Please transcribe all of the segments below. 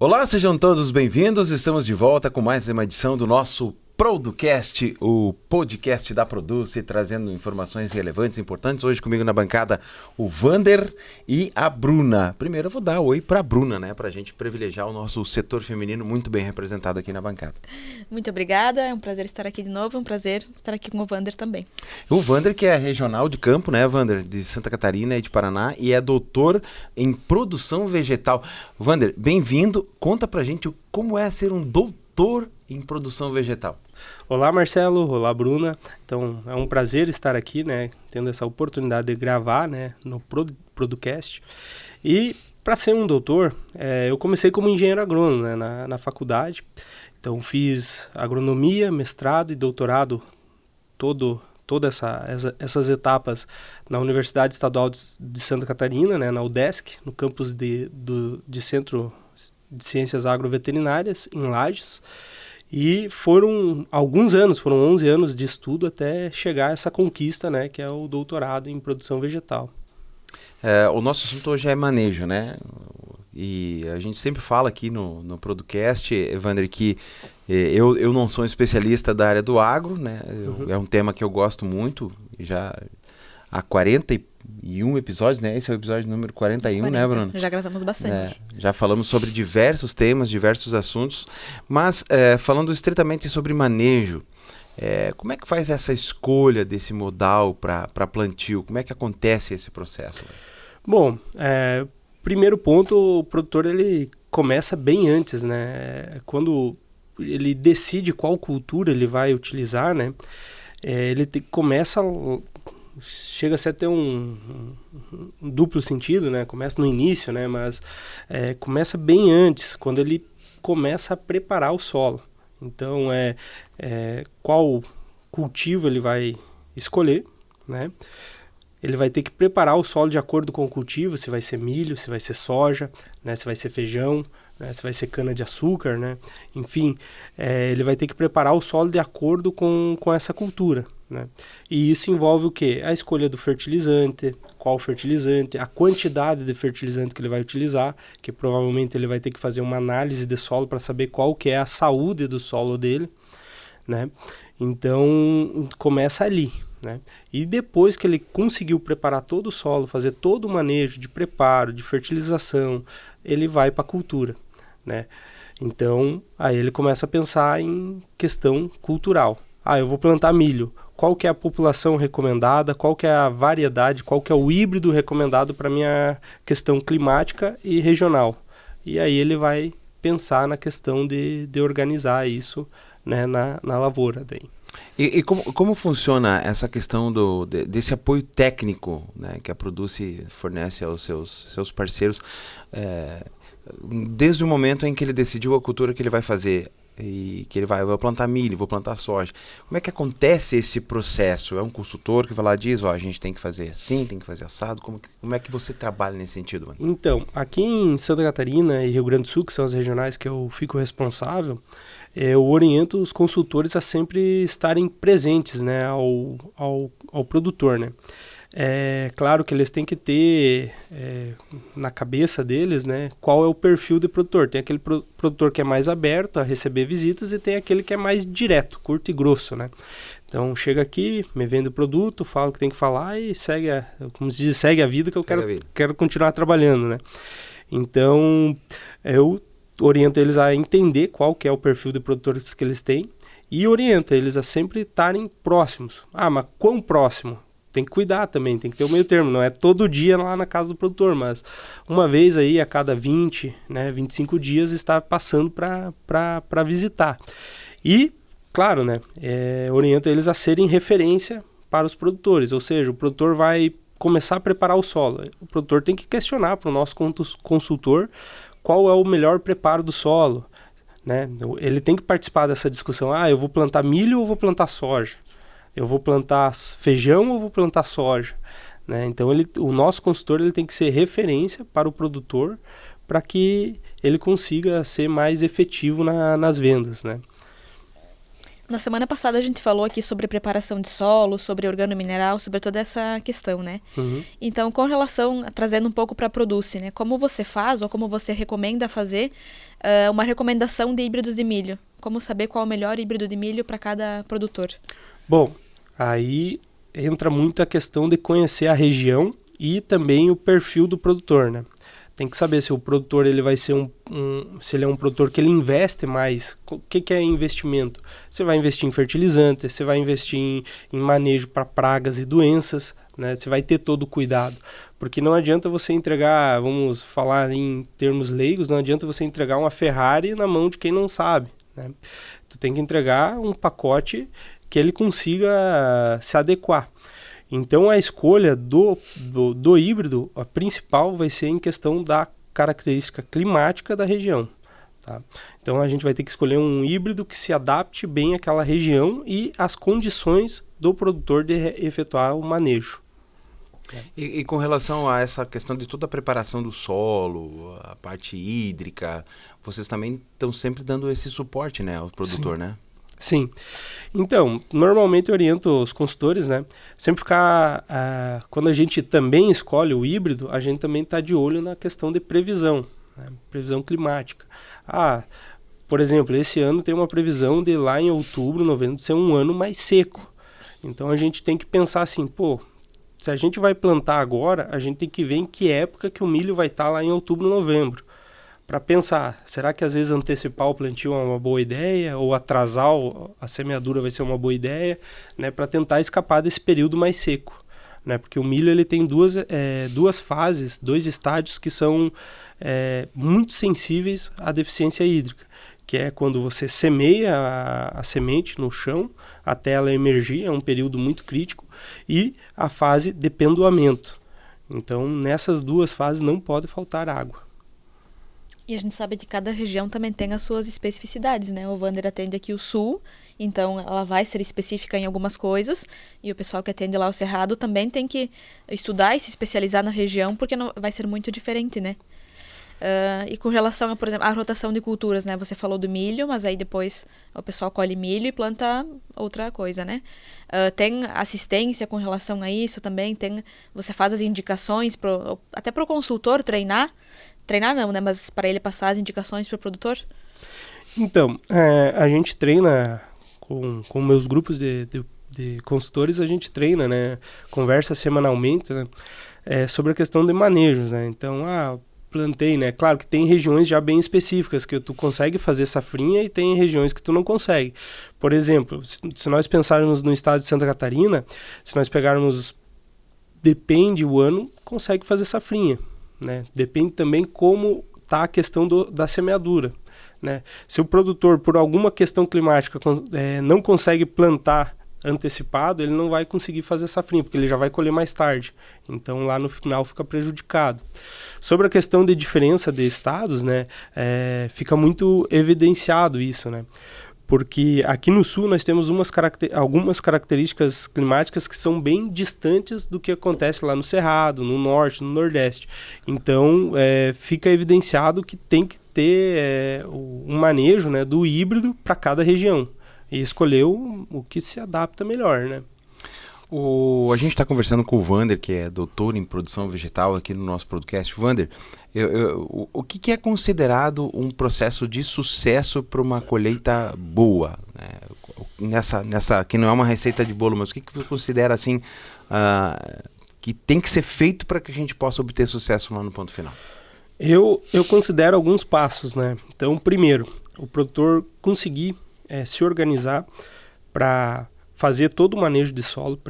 Olá, sejam todos bem-vindos. Estamos de volta com mais uma edição do nosso Producast, o podcast da Produce, trazendo informações relevantes e importantes. Hoje comigo na bancada o Vander e a Bruna. Primeiro eu vou dar oi para a Bruna, né, para a gente privilegiar o nosso setor feminino muito bem representado aqui na bancada. Muito obrigada, é um prazer estar aqui de novo, um prazer estar aqui com o Vander também. O Vander que é regional de campo, né, Vander, de Santa Catarina e de Paraná, e é doutor em produção vegetal. Vander, bem-vindo. Conta pra gente como é ser um doutor em produção vegetal. Olá, Marcelo. Olá, Bruna. Então, é um prazer estar aqui, né, tendo essa oportunidade de gravar, né, no Producast. E, para ser um doutor, eu comecei como engenheiro agrônomo, né, na faculdade. Então, fiz agronomia, mestrado e doutorado, todas essas etapas na Universidade Estadual de Santa Catarina, né, na UDESC, no campus de Centro de Ciências Agroveterinárias, em Lages. E foram alguns anos, foram 11 anos de estudo até chegar a essa conquista, né, que é o doutorado em produção vegetal. O nosso assunto hoje é manejo, né? E a gente sempre fala aqui no Producast, Evander, que eu não sou um especialista da área do agro, né? É um tema que eu gosto muito, já há 41 episódios, né? Esse é o episódio número 41, né, Bruno? Já gravamos bastante. Já falamos sobre diversos temas, diversos assuntos, mas falando estritamente sobre manejo, como é que faz essa escolha desse modal para plantio? Como é que acontece esse processo? Bom, primeiro ponto, o produtor ele começa bem antes, né? Quando ele decide qual cultura ele vai utilizar, né? Ele começa... Chega a ser até um duplo sentido, né? Começa no início, né? Mas começa bem antes, quando ele começa a preparar o solo. Então, qual cultivo ele vai escolher, né? Ele vai ter que preparar o solo de acordo com o cultivo, se vai ser milho, se vai ser soja, né? Se vai ser feijão, né? Se vai ser cana-de-açúcar, né? Enfim, ele vai ter que preparar o solo de acordo com essa cultura, né? E isso envolve o quê? A escolha do fertilizante, qual fertilizante, a quantidade de fertilizante que ele vai utilizar, que provavelmente ele vai ter que fazer uma análise de solo para saber qual que é a saúde do solo dele, né? Então, começa ali, né? E depois que ele conseguiu preparar todo o solo, fazer todo o manejo de preparo, de fertilização, ele vai para a cultura, né? Então, aí ele começa a pensar em questão cultural. Eu vou plantar milho. Qual que é a população recomendada? Qual que é a variedade? Qual que é o híbrido recomendado para a minha questão climática e regional? E aí ele vai pensar na questão de organizar isso, né, na lavoura daí. E como funciona essa questão desse apoio técnico, né, que a Produce fornece aos seus parceiros, desde o momento em que ele decidiu a cultura que ele vai fazer? E que ele vai plantar milho, vou plantar soja. Como é que acontece esse processo? É um consultor que vai lá e diz, a gente tem que fazer assim, tem que fazer assado. Como é que você trabalha nesse sentido, mano? Então, aqui em Santa Catarina e Rio Grande do Sul, que são as regionais que eu fico responsável, eu oriento os consultores a sempre estarem presentes, né, ao produtor, né? Claro que eles têm que ter na cabeça deles, né, qual é o perfil de produtor. Tem aquele produtor que é mais aberto a receber visitas e tem aquele que é mais direto, curto e grosso, né? Então chega aqui, me vende o produto, fala o que tem que falar e segue a vida que eu quero continuar trabalhando, né? Então eu oriento eles a entender qual que é o perfil de produtores que eles têm e oriento eles a sempre estarem próximos. Mas quão próximo? Tem que cuidar também, tem que ter o meio termo, não é todo dia lá na casa do produtor, mas uma vez aí a cada 20, né, 25 dias está passando para visitar. E, claro, né, oriento eles a serem referência para os produtores, ou seja, o produtor vai começar a preparar o solo. O produtor tem que questionar para o nosso consultor qual é o melhor preparo do solo, né? Ele tem que participar dessa discussão, eu vou plantar milho ou vou plantar soja? Eu vou plantar feijão ou vou plantar soja? Né? Então, o nosso consultor ele tem que ser referência para o produtor para que ele consiga ser mais efetivo nas vendas, né? Na semana passada a gente falou aqui sobre preparação de solo, sobre organomineral, sobre toda essa questão, né? Então, com relação, trazendo um pouco para a Produce, né? Como você faz ou como você recomenda fazer uma recomendação de híbridos de milho? Como saber qual é o melhor híbrido de milho para cada produtor? Bom, aí entra muito a questão de conhecer a região e também o perfil do produtor, né? Tem que saber se o produtor ele vai ser se ele é um produtor que ele investe mais. O que é investimento? Você vai investir em fertilizante, você vai investir em manejo para pragas e doenças, né? Você vai ter todo o cuidado. Porque não adianta você entregar, vamos falar em termos leigos, não adianta você entregar uma Ferrari na mão de quem não sabe, né? Tu tem que entregar um pacote que ele consiga se adequar. Então a escolha do híbrido, a principal vai ser em questão da característica climática da região. Tá? Então a gente vai ter que escolher um híbrido que se adapte bem àquela região e às condições do produtor de efetuar o manejo. E com relação a essa questão de toda a preparação do solo, a parte hídrica, vocês também estão sempre dando esse suporte, né, ao produtor, né? Sim. Então, normalmente eu oriento os consultores, né? Sempre ficar... quando a gente também escolhe o híbrido, a gente também está de olho na questão de previsão, né? Previsão climática. Por exemplo, esse ano tem uma previsão de lá em outubro, novembro, ser um ano mais seco. Então a gente tem que pensar assim, se a gente vai plantar agora, a gente tem que ver em que época que o milho vai estar lá em outubro, novembro. Para pensar, será que às vezes antecipar o plantio é uma boa ideia? Ou atrasar a semeadura vai ser uma boa ideia? Né, para tentar escapar desse período mais seco. Né, porque o milho ele tem duas fases, 2 estágios que são muito sensíveis à deficiência hídrica. Que é quando você semeia a semente no chão até ela emergir, é um período muito crítico. E a fase de pendoamento. Então, nessas 2 fases não pode faltar água. E a gente sabe que cada região também tem as suas especificidades, né? O Wander atende aqui o sul, então ela vai ser específica em algumas coisas, e o pessoal que atende lá o Cerrado também tem que estudar e se especializar na região, porque não, vai ser muito diferente, né? E com relação a, por exemplo, a rotação de culturas, né? Você falou do milho, mas aí depois o pessoal colhe milho e planta outra coisa, né? Tem assistência com relação a isso também, você faz as indicações até para o consultor treinar não, né? Mas para ele passar as indicações para o produtor? Então, a gente treina com meus grupos de consultores, a gente treina, né? Conversa semanalmente, né? Sobre a questão de manejos, né? Então, plantei, né? Claro que tem regiões já bem específicas que tu consegue fazer safrinha e tem regiões que tu não consegue. Por exemplo, se nós pensarmos no estado de Santa Catarina, se nós pegarmos, depende o ano, consegue fazer safrinha. Né? Depende também como está a questão da semeadura. Né? Se o produtor, por alguma questão climática, não consegue plantar antecipado, ele não vai conseguir fazer safrinha, porque ele já vai colher mais tarde. Então lá no final fica prejudicado. Sobre a questão de diferença de estados, né, fica muito evidenciado isso, né? Porque aqui no sul nós temos algumas características climáticas que são bem distantes do que acontece lá no Cerrado, no Norte, no Nordeste. Então, fica evidenciado que tem que ter um manejo, né, do híbrido para cada região. E escolher o que se adapta melhor, né? A gente está conversando com o Wander, que é doutor em produção vegetal aqui no nosso podcast. Wander, o que é considerado um processo de sucesso para uma colheita boa? Né? Nessa que não é uma receita de bolo, mas o que você considera assim que tem que ser feito para que a gente possa obter sucesso lá no ponto final? Eu considero alguns passos, né? Então, primeiro, o produtor conseguir se organizar para fazer todo o manejo de solo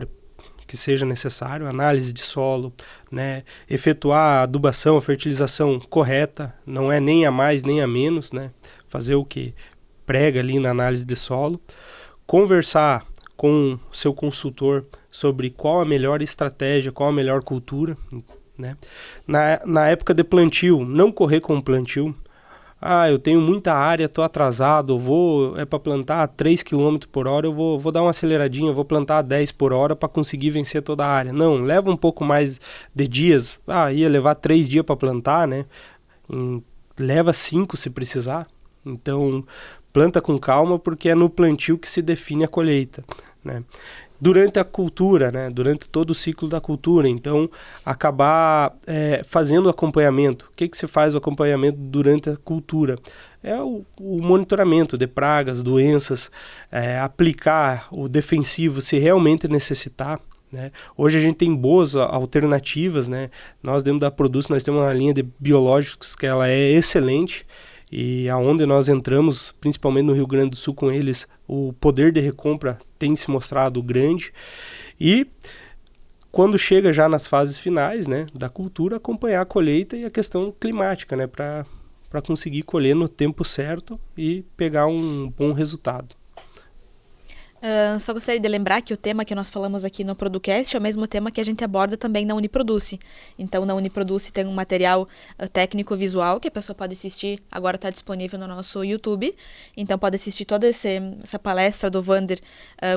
que seja necessário, análise de solo, né? Efetuar a adubação, a fertilização correta, não é nem a mais nem a menos, né? Fazer o que prega ali na análise de solo, conversar com o seu consultor sobre qual a melhor estratégia, qual a melhor cultura, né? Na época de plantio, não correr com o plantio. Eu tenho muita área, estou atrasado, para plantar 3 km por hora, eu vou dar uma aceleradinha, vou plantar 10 por hora para conseguir vencer toda a área. Não, leva um pouco mais de dias, ia levar 3 dias para plantar, né? Leva 5 se precisar. Então, planta com calma porque é no plantio que se define a colheita, né? Durante a cultura, né? Durante todo o ciclo da cultura, então acabar fazendo o acompanhamento. O que se faz o acompanhamento durante a cultura? É o monitoramento de pragas, doenças, aplicar o defensivo se realmente necessitar, né? Hoje a gente tem boas alternativas, né? Nós dentro da Produce nós temos uma linha de biológicos que ela é excelente, e aonde nós entramos, principalmente no Rio Grande do Sul com eles, o poder de recompra tem se mostrado grande. E quando chega já nas fases finais, né, da cultura, acompanhar a colheita e a questão climática, né, para conseguir colher no tempo certo e pegar um bom resultado. Só gostaria de lembrar que o tema que nós falamos aqui no Producast é o mesmo tema que a gente aborda também na Uniproduce. Então, na Uniproduce tem um material técnico-visual que a pessoa pode assistir, agora está disponível no nosso YouTube. Então, pode assistir toda essa palestra do Wander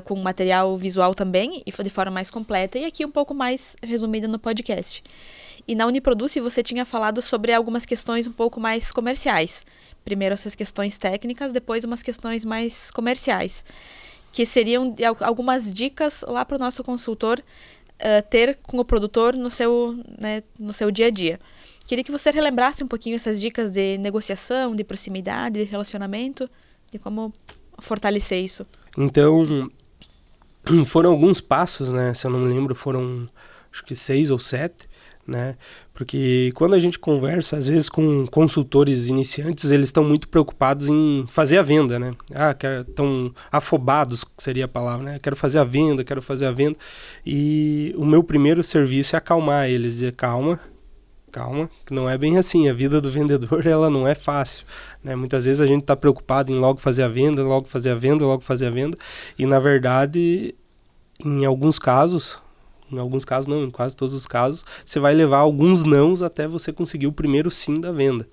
com material visual também, e de forma mais completa, e aqui um pouco mais resumida no podcast. E na Uniproduce você tinha falado sobre algumas questões um pouco mais comerciais. Primeiro essas questões técnicas, depois umas questões mais comerciais, que seriam algumas dicas lá para o nosso consultor ter com o produtor no seu dia a dia. Queria que você relembrasse um pouquinho essas dicas de negociação, de proximidade, de relacionamento, de como fortalecer isso. Então, foram alguns passos, né? Se eu não me lembro, foram acho que 6 ou 7, né? Porque quando a gente conversa, às vezes, com consultores iniciantes, eles estão muito preocupados em fazer a venda, né? Estão afobados, seria a palavra, né? Quero fazer a venda. E o meu primeiro serviço é acalmar eles, dizer calma, que não é bem assim. A vida do vendedor, ela não é fácil, né? Muitas vezes a gente está preocupado em logo fazer a venda, e na verdade, em alguns casos não, em quase todos os casos, você vai levar alguns nãos até você conseguir o primeiro sim da venda,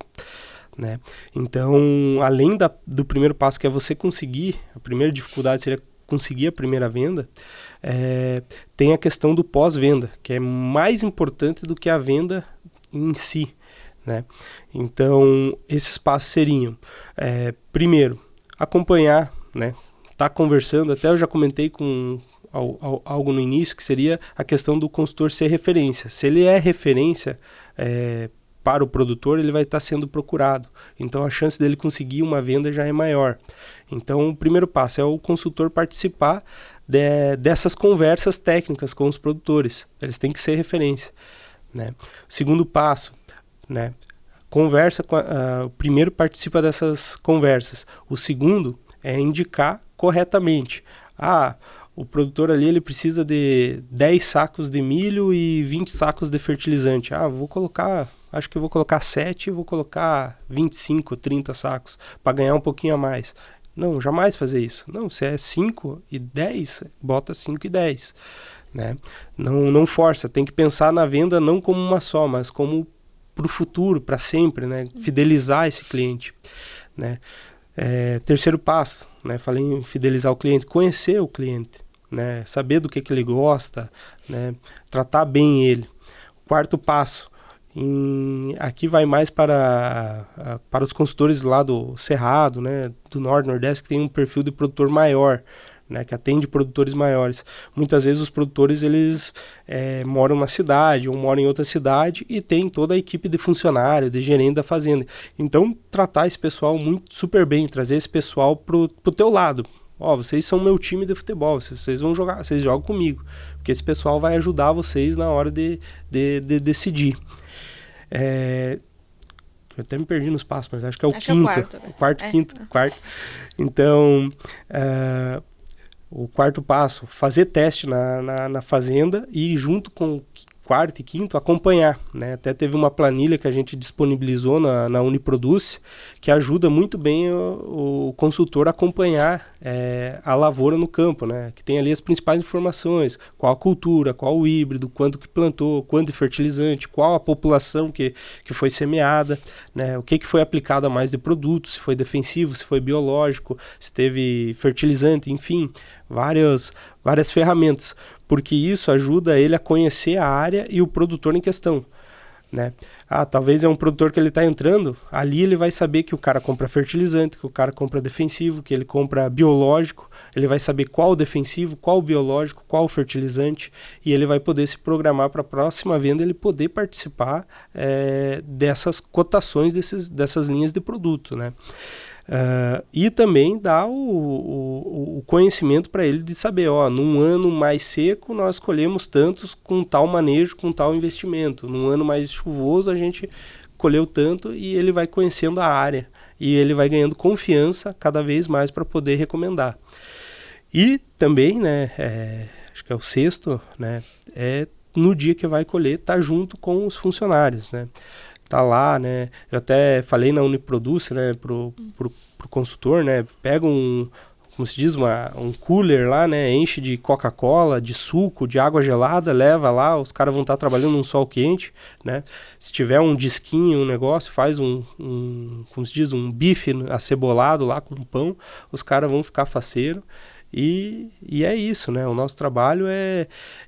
né? Então, além do primeiro passo, que é você conseguir, a primeira dificuldade seria conseguir a primeira venda, tem a questão do pós-venda, que é mais importante do que a venda em si, né? Então, esses passos seriam, primeiro, acompanhar, né? Tá conversando, até eu já comentei com algo no início, que seria a questão do consultor ser referência. Se ele é referência para o produtor, ele vai estar sendo procurado. Então, a chance dele conseguir uma venda já é maior. Então, o primeiro passo é o consultor participar dessas conversas técnicas com os produtores. Eles têm que ser referência, né? O segundo passo, né? Conversa o primeiro participa dessas conversas. O segundo é indicar corretamente. O produtor ali ele precisa de 10 sacos de milho e 20 sacos de fertilizante. Acho que eu vou colocar 7 e vou colocar 25, 30 sacos para ganhar um pouquinho a mais. Não, jamais fazer isso. Não, se é 5 e 10, bota 5 e 10. Né? Não força, tem que pensar na venda não como uma só, mas como para o futuro, para sempre, né? Fidelizar esse cliente, né? Terceiro passo, né? Falei em fidelizar o cliente, conhecer o cliente, né? Saber do que ele gosta, né? Tratar bem ele. Quarto passo, aqui vai mais para os consultores lá do Cerrado, né? Do Norte, Nordeste, que tem um perfil de produtor maior, né, que atende produtores maiores. Muitas vezes os produtores eles moram na cidade ou moram em outra cidade e tem toda a equipe de funcionário, de gerente da fazenda. Então, tratar esse pessoal super bem, trazer esse pessoal pro teu lado. Vocês são meu time de futebol, vocês vão jogar, vocês jogam comigo, porque esse pessoal vai ajudar vocês na hora de decidir. Eu até me perdi nos passos, mas acho que é o quinto. Quarto. Então, o quarto passo, fazer teste na fazenda e junto com o quarto e quinto acompanhar, né? Até teve uma planilha que a gente disponibilizou na Uniproduce que ajuda muito bem o consultor a acompanhar a lavoura no campo, né? Que tem ali as principais informações, qual a cultura, qual o híbrido, quanto que plantou, quanto de fertilizante, qual a população que foi semeada, né? O que foi aplicado a mais de produto, se foi defensivo, se foi biológico, se teve fertilizante, enfim, várias ferramentas, porque isso ajuda ele a conhecer a área e o produtor em questão, né? Talvez é um produtor que ele está entrando, ali ele vai saber que o cara compra fertilizante, que o cara compra defensivo, que ele compra biológico, ele vai saber qual defensivo, qual biológico, qual fertilizante, e ele vai poder se programar para a próxima venda, ele poder participar dessas cotações dessas linhas de produto, né? E também dá o conhecimento para ele de saber, num ano mais seco nós colhemos tantos com tal manejo, com tal investimento. Num ano mais chuvoso a gente colheu tanto, e ele vai conhecendo a área e ele vai ganhando confiança cada vez mais para poder recomendar. E também, né, acho que é o sexto, né, no dia que vai colher, tá junto com os funcionários, né? Tá lá, né? Eu até falei na Uniproduce, né, pro consultor, né? Pega como se diz, um cooler lá, né? Enche de Coca-Cola, de suco, de água gelada, leva lá, os caras vão estar trabalhando num sol quente, né? Se tiver um disquinho, um negócio, faz como se diz, um bife acebolado lá com pão, os caras vão ficar faceiro. E é isso, né? O nosso trabalho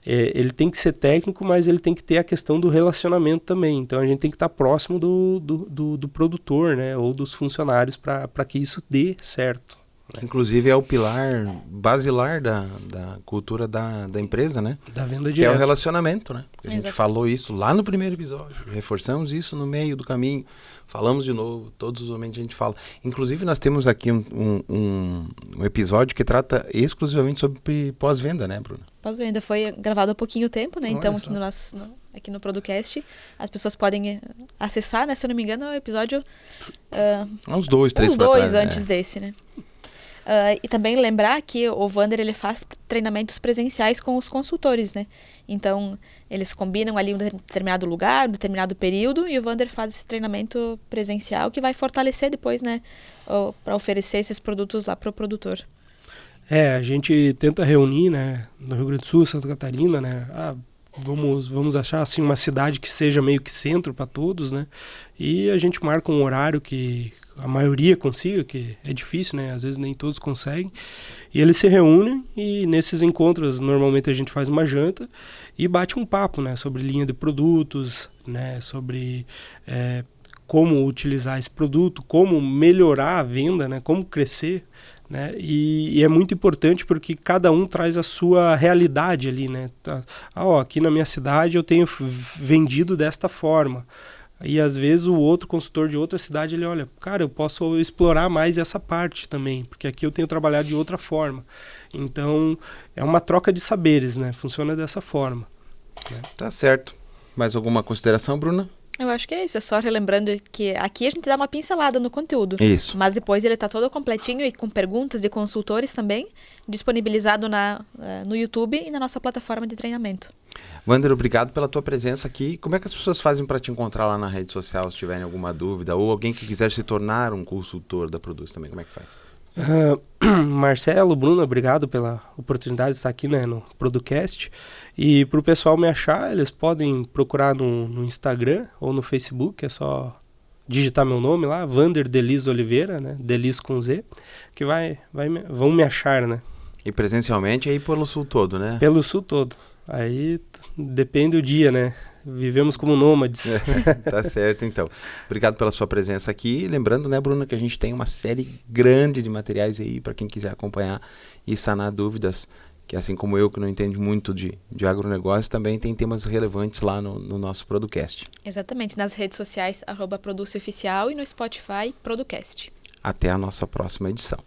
ele tem que ser técnico, mas ele tem que ter a questão do relacionamento também. Então a gente tem que estar próximo do produtor, né? Ou dos funcionários para que isso dê certo. Inclusive é o pilar basilar da cultura da empresa, né? Da venda direta. Que é o relacionamento, né? A gente Exato. falou isso lá no primeiro episódio, reforçamos isso no meio do caminho, falamos de novo, todos os momentos a gente fala. Inclusive nós temos aqui um episódio que trata exclusivamente sobre pós-venda, né, Bruna? Pós-venda foi gravado há pouquinho tempo, né? Olha Então só. aqui no Producast as pessoas podem acessar, né? Se eu não me engano é o episódio Uns 2, 3 uns pra 2 trás, antes desse, né? E também lembrar que o Wander ele faz treinamentos presenciais com os consultores, né? Então, eles combinam ali um determinado lugar, um determinado período, e o Wander faz esse treinamento presencial que vai fortalecer depois, né? Para oferecer esses produtos lá para o produtor. A gente tenta reunir, né? No Rio Grande do Sul, Santa Catarina, né? Vamos achar assim uma cidade que seja meio que centro para todos, né? E a gente marca um horário que a maioria consiga, que é difícil, né? Às vezes nem todos conseguem. E eles se reúnem e nesses encontros normalmente a gente faz uma janta e bate um papo, né? Sobre linha de produtos, né? Sobre como utilizar esse produto, como melhorar a venda, né? Como crescer, né? E é muito importante porque cada um traz a sua realidade ali, né? Aqui na minha cidade eu tenho vendido desta forma. E às vezes o outro consultor de outra cidade, ele olha, cara, eu posso explorar mais essa parte também, porque aqui eu tenho trabalhado de outra forma. Então, é uma troca de saberes, né? Funciona dessa forma, né? Tá certo. Mais alguma consideração, Bruna? Eu acho que é isso, é só relembrando que aqui a gente dá uma pincelada no conteúdo. Isso. Mas depois ele está todo completinho e com perguntas de consultores também, disponibilizado no YouTube e na nossa plataforma de treinamento. Wander, obrigado pela tua presença aqui. Como é que as pessoas fazem para te encontrar lá na rede social, se tiverem alguma dúvida, ou alguém que quiser se tornar um consultor da Produce também, como é que faz? Marcelo, Bruno, obrigado pela oportunidade de estar aqui, né, no Producast. E para o pessoal me achar, eles podem procurar no Instagram ou no Facebook, é só digitar meu nome lá, Wander Delis Oliveira, né, Delis com Z, que vão me achar, né. E presencialmente aí pelo sul todo, né? Pelo sul todo. Aí depende do dia, né? Vivemos como nômades. Tá certo, então. Obrigado pela sua presença aqui. Lembrando, né, Bruna, que a gente tem uma série grande de materiais aí para quem quiser acompanhar e sanar dúvidas, que assim como eu, que não entendo muito de agronegócio, também tem temas relevantes lá no nosso Producast. Exatamente, nas redes sociais, @Produce Oficial e no Spotify, Producast. Até a nossa próxima edição.